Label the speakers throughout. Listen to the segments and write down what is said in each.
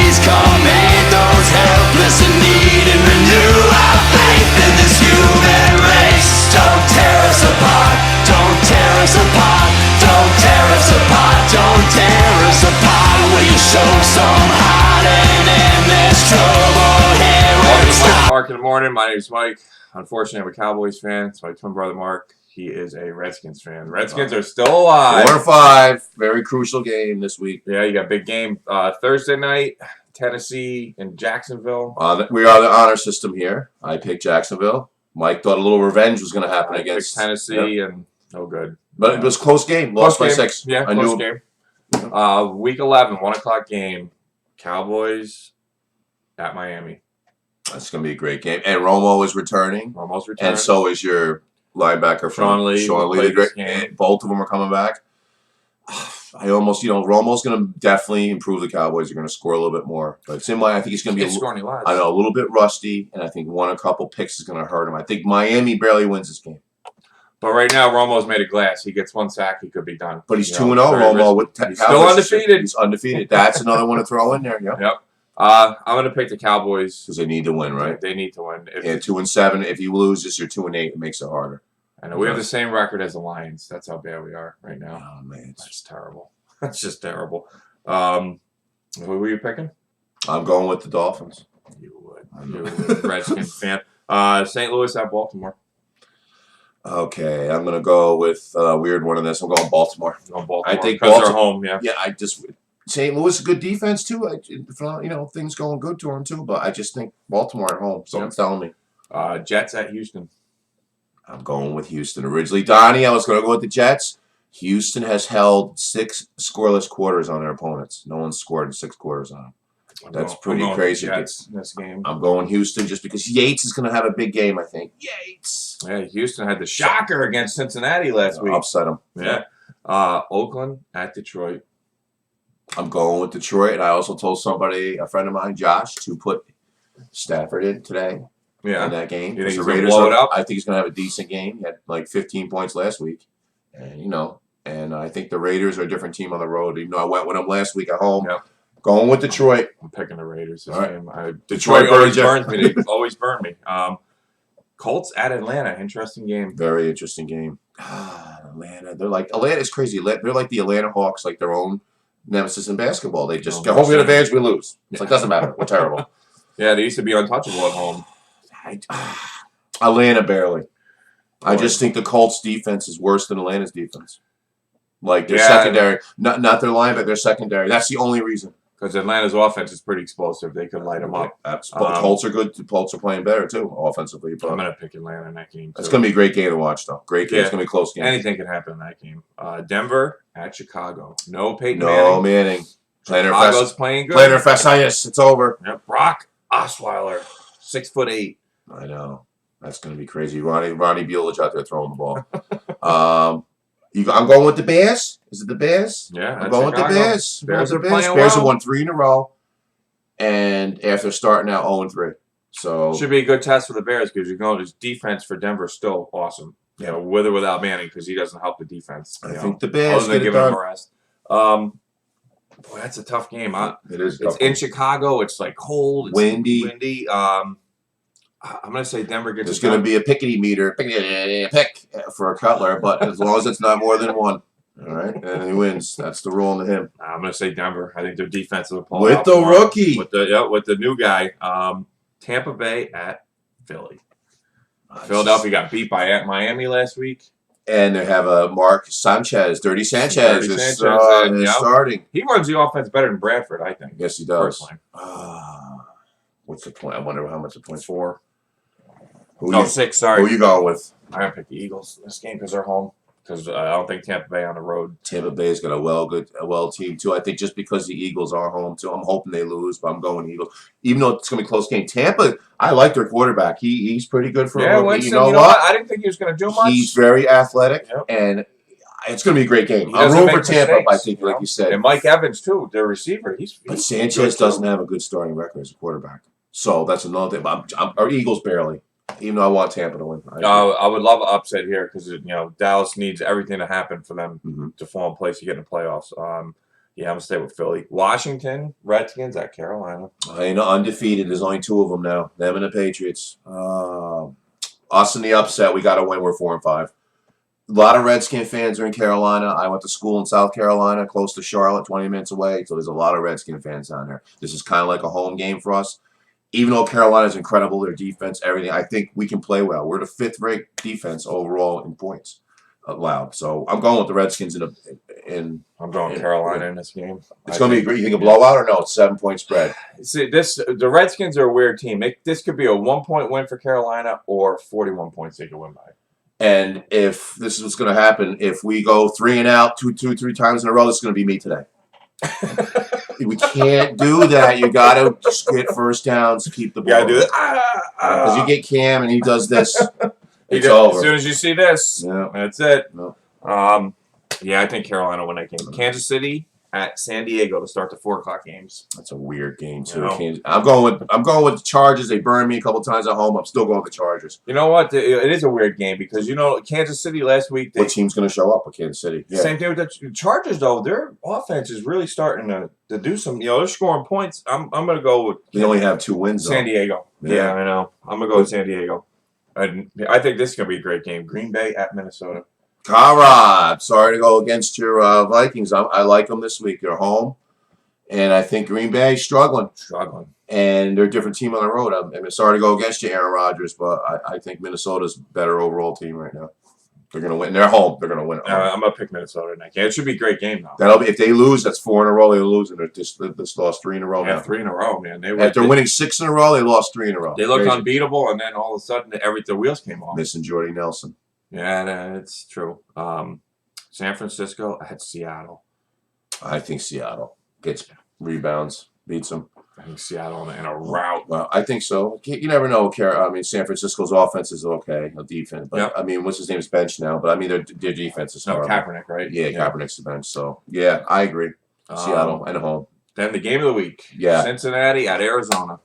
Speaker 1: Please come aid those helpless in need and renew our faith in this human race. Don't tear us apart, don't tear us apart, don't tear us apart, don't tear us apart. Will you show some heart and end this trouble here where we stop?
Speaker 2: Mark in the morning. My name is Mike. Unfortunately, I'm a Cowboys fan. It's my twin brother Mark. He is a Redskins fan. The Redskins are still alive.
Speaker 3: 4-5. Very crucial game this week.
Speaker 2: Yeah, you got a big game Thursday night. Tennessee and Jacksonville.
Speaker 3: We are the honor system here. I picked Jacksonville. Mike thought a little revenge was going to happen against
Speaker 2: Tennessee, and no good.
Speaker 3: But it was a close game. Lost by 6.
Speaker 2: Yeah, close game. Week 11, 1 o'clock game. Cowboys at Miami.
Speaker 3: That's going to be a great game. And Romo is returning.
Speaker 2: Romo's returning.
Speaker 3: And so is your linebacker
Speaker 2: Sean Lee.
Speaker 3: Sean Lee. Both of them are coming back. Romo's going to definitely improve the Cowboys. They're going to score a little bit more. But it's in I think he's going to be
Speaker 2: scoring less.
Speaker 3: I know, a little bit rusty, and I think a couple picks is going to hurt him. I think Miami barely wins this game.
Speaker 2: But right now, Romo's made of glass. He gets one sack, he could be done.
Speaker 3: But he's 2-0, Romo.
Speaker 2: He's still undefeated.
Speaker 3: He's undefeated. That's another one to throw in there. Yep.
Speaker 2: I'm going to pick the Cowboys.
Speaker 3: Because they need to win, right?
Speaker 2: They need to win.
Speaker 3: Yeah, 2-7. If you lose this, you're 2-8. It makes it harder.
Speaker 2: I know. We have the same record as the Lions. That's how bad we are right now.
Speaker 3: Oh, man.
Speaker 2: That's terrible. That's just terrible. Who were you picking?
Speaker 3: I'm going with the Dolphins.
Speaker 2: You would. You're a Redskins fan. St. Louis at Baltimore.
Speaker 3: Okay, I'm gonna go with a weird one in this. I'm going Baltimore.
Speaker 2: I think because they're home. Yeah.
Speaker 3: Yeah. St. Louis is a good defense too. Things going good to them too. But I just think Baltimore at home. Someone's telling me.
Speaker 2: Jets at Houston.
Speaker 3: I'm going with Houston. Originally, Donnie, I was gonna go with the Jets. Houston has held 6 scoreless quarters on their opponents. No one's scored in 6 quarters on them. That's pretty crazy.
Speaker 2: Jets in this game.
Speaker 3: I'm going Houston just because Yates is going to have a big game, I think. Yates!
Speaker 2: Yeah, Houston had the shocker against Cincinnati last week.
Speaker 3: Upset them.
Speaker 2: Yeah. Oakland at Detroit.
Speaker 3: I'm going with Detroit. And I also told a friend of mine, Josh, to put Stafford in today.
Speaker 2: Yeah.
Speaker 3: In that game.
Speaker 2: You think
Speaker 3: the
Speaker 2: he's going to
Speaker 3: Raiders
Speaker 2: blow it up?
Speaker 3: I think he's going to have a decent game. He had like 15 points last week. And, and I think the Raiders are a different team on the road. Even though I went with them last week at home.
Speaker 2: Yeah.
Speaker 3: Going with Detroit.
Speaker 2: I'm picking the Raiders this
Speaker 3: right.
Speaker 2: game. Detroit always burns me. They always burn me. Colts at Atlanta. Interesting game.
Speaker 3: Very interesting game. Atlanta. Atlanta's crazy. They're like the Atlanta Hawks, like their own nemesis in basketball. They just go home field advantage, we lose. It's like, doesn't matter. We're terrible.
Speaker 2: Yeah, they used to be untouchable at home.
Speaker 3: Atlanta barely. I just think the Colts defense is worse than Atlanta's defense. Like their secondary, not their line, but their secondary. That's the only reason.
Speaker 2: Because Atlanta's offense is pretty explosive. They could light them up.
Speaker 3: Colts are good. The Colts are playing better, too, offensively. But
Speaker 2: I'm going to pick Atlanta in that game, too.
Speaker 3: It's going to be a great game to watch, though. Great game. It's going to be a close game.
Speaker 2: Anything can happen in that game. Denver at Chicago. No Peyton
Speaker 3: Manning.
Speaker 2: Chicago's playing good.
Speaker 3: Planner Fascius. It's over.
Speaker 2: Yep. Brock Osweiler, 6'8".
Speaker 3: I know. That's going to be crazy. Ronnie Buelich out there throwing the ball. I'm going with the Bears. Is it the Bears?
Speaker 2: Yeah,
Speaker 3: I'm going with the Bears.
Speaker 2: Bears
Speaker 3: have won 3 in a row, and after starting out 0-3, so
Speaker 2: should be a good test for the Bears because his defense for Denver is still awesome. With or without Manning because he doesn't help the defense.
Speaker 3: I think the Bears
Speaker 2: other than giving him a rest. Boy, that's a tough game.
Speaker 3: It is.
Speaker 2: It's in Chicago. It's like cold. It's
Speaker 3: windy.
Speaker 2: I'm going to say Denver gets.
Speaker 3: There's going to be a pickety meter, pick for a Cutler, but as long as it's not more than 1, all right, and he wins. That's the rule to him.
Speaker 2: I'm going to say Denver. I think their defense will pull
Speaker 3: with the rookie,
Speaker 2: with the new guy. Tampa Bay at Philly. Philadelphia got beat by Miami last week.
Speaker 3: And they have a Mark Sanchez, Dirty Sanchez is starting.
Speaker 2: He runs the offense better than Bradford, I think.
Speaker 3: Yes, he does.
Speaker 2: Personally.
Speaker 3: What's the point? I wonder how much the point's
Speaker 2: 4.
Speaker 3: 6.
Speaker 2: Sorry.
Speaker 3: Who you going with?
Speaker 2: I'm going to pick the Eagles in this game because they're home. Because I don't think Tampa Bay on the road.
Speaker 3: Tampa Bay's got a well team too. I think just because the Eagles are home too, I'm hoping they lose, but I'm going Eagles. Even though it's going to be a close game. Tampa, I like their quarterback. He's pretty good for a rookie. You know what?
Speaker 2: I didn't think he was going to do much.
Speaker 3: He's very athletic, and it's going to be a great game. I'm rooting for Tampa, I think, like you said.
Speaker 2: And Mike Evans too, their receiver.
Speaker 3: But Sanchez doesn't have a good starting record as a quarterback. So that's another thing. But our Eagles barely, even though I want Tampa to win.
Speaker 2: I would love an upset here because Dallas needs everything to happen for them to fall in place to get in the playoffs. Yeah, I'm gonna stay with Philly. Washington Redskins at Carolina.
Speaker 3: Undefeated. There's only 2 of them now. Them and the Patriots. Us in the upset. We got to win. We're 4-5. A lot of Redskin fans are in Carolina. I went to school in South Carolina, close to Charlotte, 20 minutes away. So there's a lot of Redskin fans down there. This is kind of like a home game for us. Even though Carolina's incredible, their defense, everything, I think we can play well. We're the 5th-rate defense overall in points allowed. So I'm going with the Redskins
Speaker 2: I'm going Carolina in this game.
Speaker 3: It's going to be great. You think a blowout or no? It's 7-point spread.
Speaker 2: See, the Redskins are a weird team. This could be a 1-point win for Carolina or 41 points they could win by.
Speaker 3: And if this is what's going to happen, if we go 3 and out 3 times in a row, this is going to be me today. We can't do that. You got to just get first downs, keep the ball.
Speaker 2: You got to do it.
Speaker 3: Because you get Cam and he does this. It's
Speaker 2: As
Speaker 3: over.
Speaker 2: soon as you see this,
Speaker 3: Yeah.
Speaker 2: that's it.
Speaker 3: No.
Speaker 2: Yeah, I think Carolina win that game. Kansas City at San Diego to start the 4:00 games.
Speaker 3: That's a weird game too.
Speaker 2: No.
Speaker 3: I'm going with the Chargers. They burned me a couple times at home. I'm still going with the Chargers.
Speaker 2: You know what? It is a weird game because Kansas City last week.
Speaker 3: What team's going to show up with Kansas City? Yeah.
Speaker 2: Same thing with the Chargers though. Their offense is really starting to do some. They're scoring points. I'm going to go with.
Speaker 3: They only have 2 wins.
Speaker 2: San Diego. Yeah, I know. I'm going to go with San Diego. I think this is going to be a great game. Green Bay at Minnesota.
Speaker 3: Conrad, sorry to go against your Vikings. I like them this week. They're home, and I think Green Bay struggling, and they're a different team on the road. I'm sorry to go against you, Aaron Rodgers, but I think Minnesota's a better overall team right now. They're going to win. They're home. They're going to win.
Speaker 2: I'm going to pick Minnesota in that game. It should be a great game though.
Speaker 3: That'll be if they lose. That's 4 in a row. They lose, and they're just lost 3 in a row.
Speaker 2: Yeah,
Speaker 3: now.
Speaker 2: 3 in a row, man.
Speaker 3: After winning 6 in a row, they lost 3 in a row.
Speaker 2: They looked
Speaker 3: Crazy.
Speaker 2: unbeatable, and then all of a sudden, the wheels came off.
Speaker 3: Missing Jordy Nelson.
Speaker 2: Yeah, that's true. San Francisco at Seattle.
Speaker 3: I think Seattle gets rebounds, beats them.
Speaker 2: I think Seattle in a rout.
Speaker 3: Well, I think so. You never know. San Francisco's offense is okay, a defense. But
Speaker 2: Yep.
Speaker 3: what's his name is bench now. But their defense is horrible.
Speaker 2: Kaepernick, right?
Speaker 3: Yeah, Kaepernick's the bench. So yeah, I agree. Seattle and home.
Speaker 2: Then the game of the week.
Speaker 3: Yeah.
Speaker 2: Cincinnati at Arizona.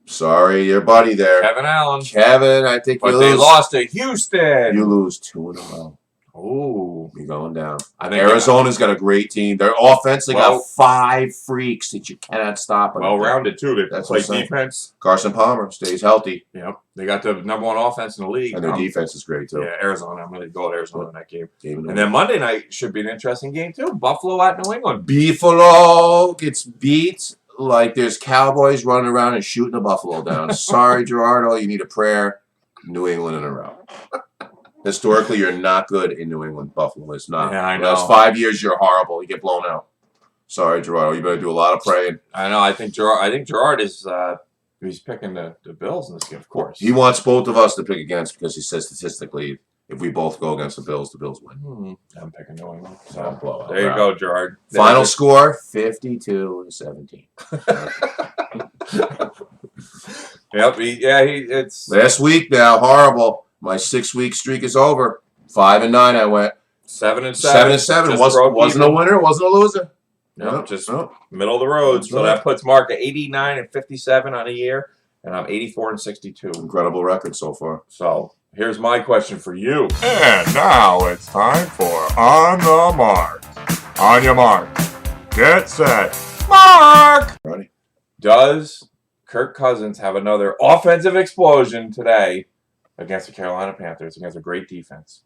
Speaker 3: Sorry, your buddy there,
Speaker 2: Kevin Allen.
Speaker 3: Kevin. I think
Speaker 2: But
Speaker 3: you
Speaker 2: they
Speaker 3: lose.
Speaker 2: lost to Houston.
Speaker 3: You lose 2 in a row.
Speaker 2: Ooh.
Speaker 3: You're going down.
Speaker 2: I think
Speaker 3: Arizona's got a great team. Their offense, they
Speaker 2: Well-
Speaker 3: got 5 freaks that you cannot stop.
Speaker 2: Well-rounded, too. They
Speaker 3: That's
Speaker 2: play
Speaker 3: what I'm saying.
Speaker 2: defense.
Speaker 3: Carson Palmer stays healthy,
Speaker 2: Yep. They got the #1 offense in the league.
Speaker 3: and their defense is great too.
Speaker 2: Yeah, Arizona. I'm going to go with Arizona in that game.
Speaker 3: Even
Speaker 2: And then Monday night should be an interesting game, too. Buffalo at New England.
Speaker 3: Buffalo gets beat like there's cowboys running around and shooting a buffalo down. Sorry, Gerardo, you need a prayer. New England in a row. Historically, you're not good in New England. Buffalo is not.
Speaker 2: Yeah, I
Speaker 3: The last
Speaker 2: know.
Speaker 3: 5 years, you're horrible. You get blown out. Sorry, Gerardo. You better do a lot of praying.
Speaker 2: I know. I think Gerard is he's picking the Bills in this game, of course.
Speaker 3: He wants both of us to pick against because he says statistically, if we both go against the Bills win.
Speaker 2: I'm picking New England.
Speaker 3: So, blowout.
Speaker 2: There you go, Gerard.
Speaker 3: Final score, 52-17.
Speaker 2: Yep. It's
Speaker 3: Last week now, horrible. My 6-week streak is over. 5-9 I went.
Speaker 2: 7-7.
Speaker 3: 7-7. Wasn't a winner, wasn't a loser.
Speaker 2: No, just middle of the road. So that puts Mark at 89-57 on a year, and I'm 84-62.
Speaker 3: Incredible record so far.
Speaker 2: So here's my question for you.
Speaker 4: And now it's time for On the Mark. On your mark. Get set. Mark!
Speaker 3: Ready?
Speaker 2: Does Kirk Cousins have another offensive explosion today against the Carolina Panthers, against a great defense?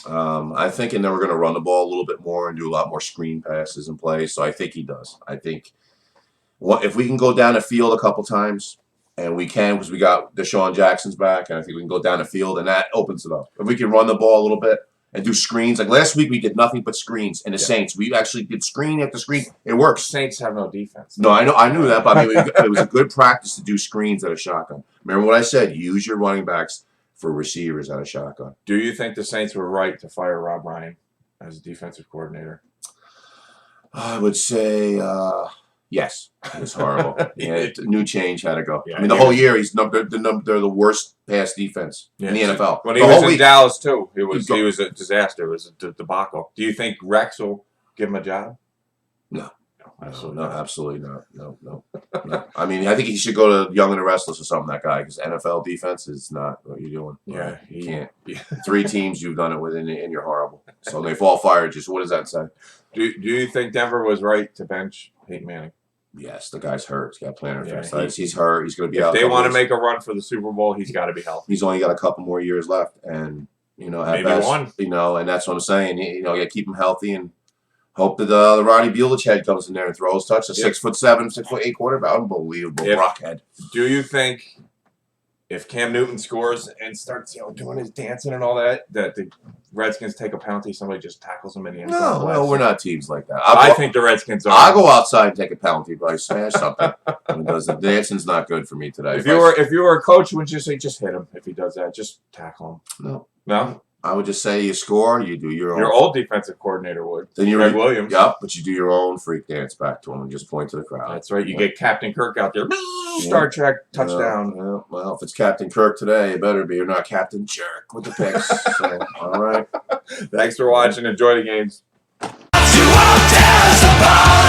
Speaker 3: I think, and then we're going to run the ball a little bit more and do a lot more screen passes and plays. So I think he does. I think if we can go down the field a couple times, and we can because we got Deshaun Jackson's back, and I think we can go down the field, and that opens it up. If we can run the ball a little bit and do screens, like last week we did nothing but screens. And the Saints, we actually did screen after screen. It works.
Speaker 2: Saints have no defense.
Speaker 3: No, I knew that, but I mean, it was a good practice to do screens at a shotgun. Remember what I said? Use your running backs for receivers at a shotgun.
Speaker 2: Do you think the Saints were right to fire Rob Ryan as defensive coordinator?
Speaker 3: I would say yes. It was horrible. New change had to go.
Speaker 2: Yeah,
Speaker 3: I mean, the whole year they're the worst pass defense in the NFL.
Speaker 2: When
Speaker 3: the
Speaker 2: he was
Speaker 3: whole
Speaker 2: in
Speaker 3: week.
Speaker 2: Dallas too, he was a disaster. It was a debacle. Do you think Rex will give him a job?
Speaker 3: No.
Speaker 2: Absolutely
Speaker 3: No,
Speaker 2: not.
Speaker 3: absolutely not. No. No. I mean, I think he should go to Young and the Restless or something. That guy, because NFL defense is not what you're doing.
Speaker 2: Yeah,
Speaker 3: You can't. 3 teams you've done it with, and you're horrible. So they've all fired. Just what does that say?
Speaker 2: Do you think Denver was right to bench Peyton Manning?
Speaker 3: Yes, the guy's hurt. He's got plantar
Speaker 2: Yeah,
Speaker 3: fasciitis. He's hurt. He's going to be
Speaker 2: If
Speaker 3: out.
Speaker 2: they
Speaker 3: a couple
Speaker 2: want to
Speaker 3: weeks.
Speaker 2: make a run for the Super Bowl, he's got to be healthy.
Speaker 3: He's only got a couple more years left, and at
Speaker 2: Maybe
Speaker 3: best,
Speaker 2: one.
Speaker 3: and that's what I'm saying. You got to keep him healthy and hope that the Roddy Buelich head comes in there and throws touch. A 6'7", 6'8" quarterback, unbelievable rockhead.
Speaker 2: Do you think if Cam Newton scores and starts doing his dancing and all that the Redskins take a penalty? Somebody just tackles him in the end zone?
Speaker 3: No, we're not teams like that.
Speaker 2: I think the Redskins are.
Speaker 3: I'll go outside and take a penalty, but I smash something because the dancing's not good for me today.
Speaker 2: If you were a coach, wouldn't you say just hit him if he does that? Just tackle him.
Speaker 3: No.
Speaker 2: No.
Speaker 3: I would just say you score, you do your own.
Speaker 2: Your old defensive coordinator would.
Speaker 3: Then you
Speaker 2: Greg Williams.
Speaker 3: Yep, but you do your own freak dance back to him and just point to the crowd.
Speaker 2: That's right. You get Captain Kirk out there. Star Trek touchdown.
Speaker 3: Yeah, well, if it's Captain Kirk today, it better be. You're not Captain Jerk with the picks. So, all right.
Speaker 2: Thanks for watching. Enjoy the games.
Speaker 1: You won't tear us apart.